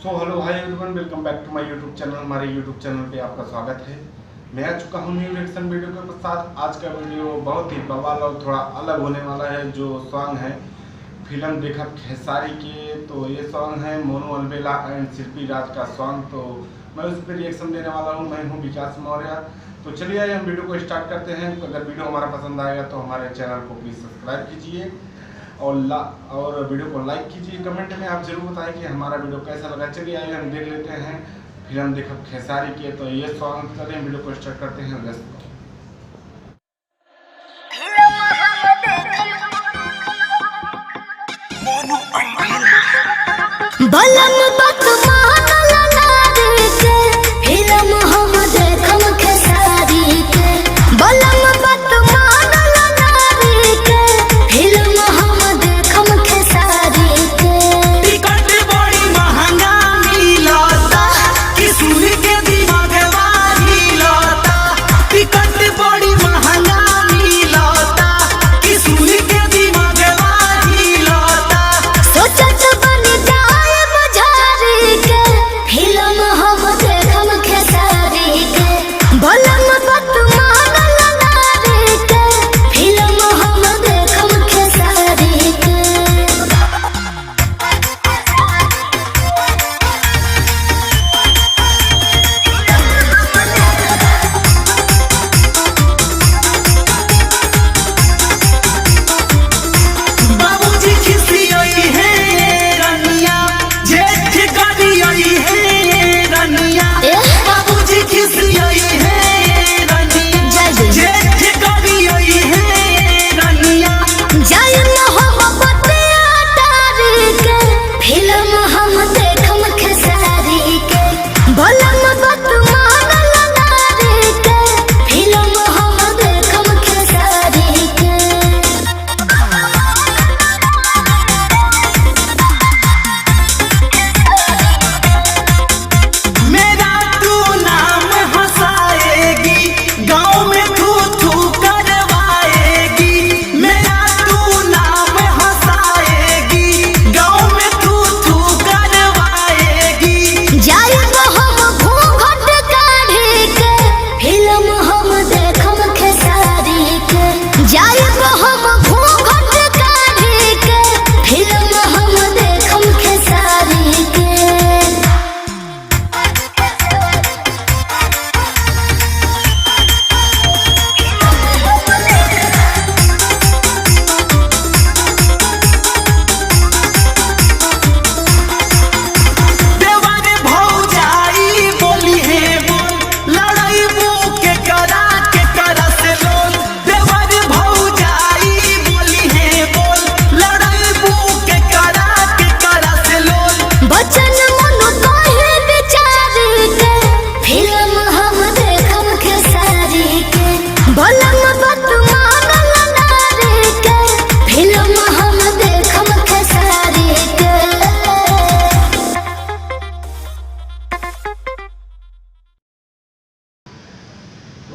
So hello hi everyone, welcome back to my YouTube channel. हमारे YouTube channel पे आपका स्वागत है। मैं आ चुका हूँ न्यू रिएक्शन वीडियो के साथ। आज का वीडियो बहुत ही बवाल और थोड़ा अलग होने वाला है। जो सॉन्ग है फिल्म देखा खेसारी के, तो ये सॉन्ग है मोनू अलबेला एंड शिल्पी राज का सॉन्ग। तो मैं उस पर रिएक्शन देने वाला हूँ। मैं हूँ विकास मौर्य। तो चलिए आइए हम वीडियो को स्टार्ट करते हैं। अगर वीडियो हमारा पसंद आएगा तो हमारे चैनल को प्लीज़ सब्सक्राइब कीजिए और वीडियो को लाइक कीजिए। कमेंट में आप जरूर बताएं कि हमारा वीडियो कैसा लगा। चलिए आइए हम देख लेते हैं फिल्म देखा खेसारी के। तो ये सॉन्ग चलिए वीडियो को स्टार्ट करते हैं।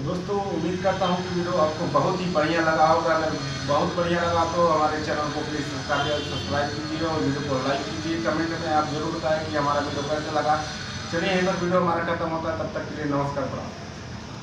दोस्तों उम्मीद करता हूँ कि वीडियो आपको बहुत ही बढ़िया लगा होगा। अगर बहुत बढ़िया लगा तो हमारे चैनल को प्लीज़ सब्सक्राइब कीजिए और वीडियो को लाइक कीजिए। कमेंट में आप जरूर बताएं कि हमारा वीडियो कैसा लगा। चलिए यहीं पर वीडियो हमारा खत्म होता है। तब तक के लिए नमस्कार।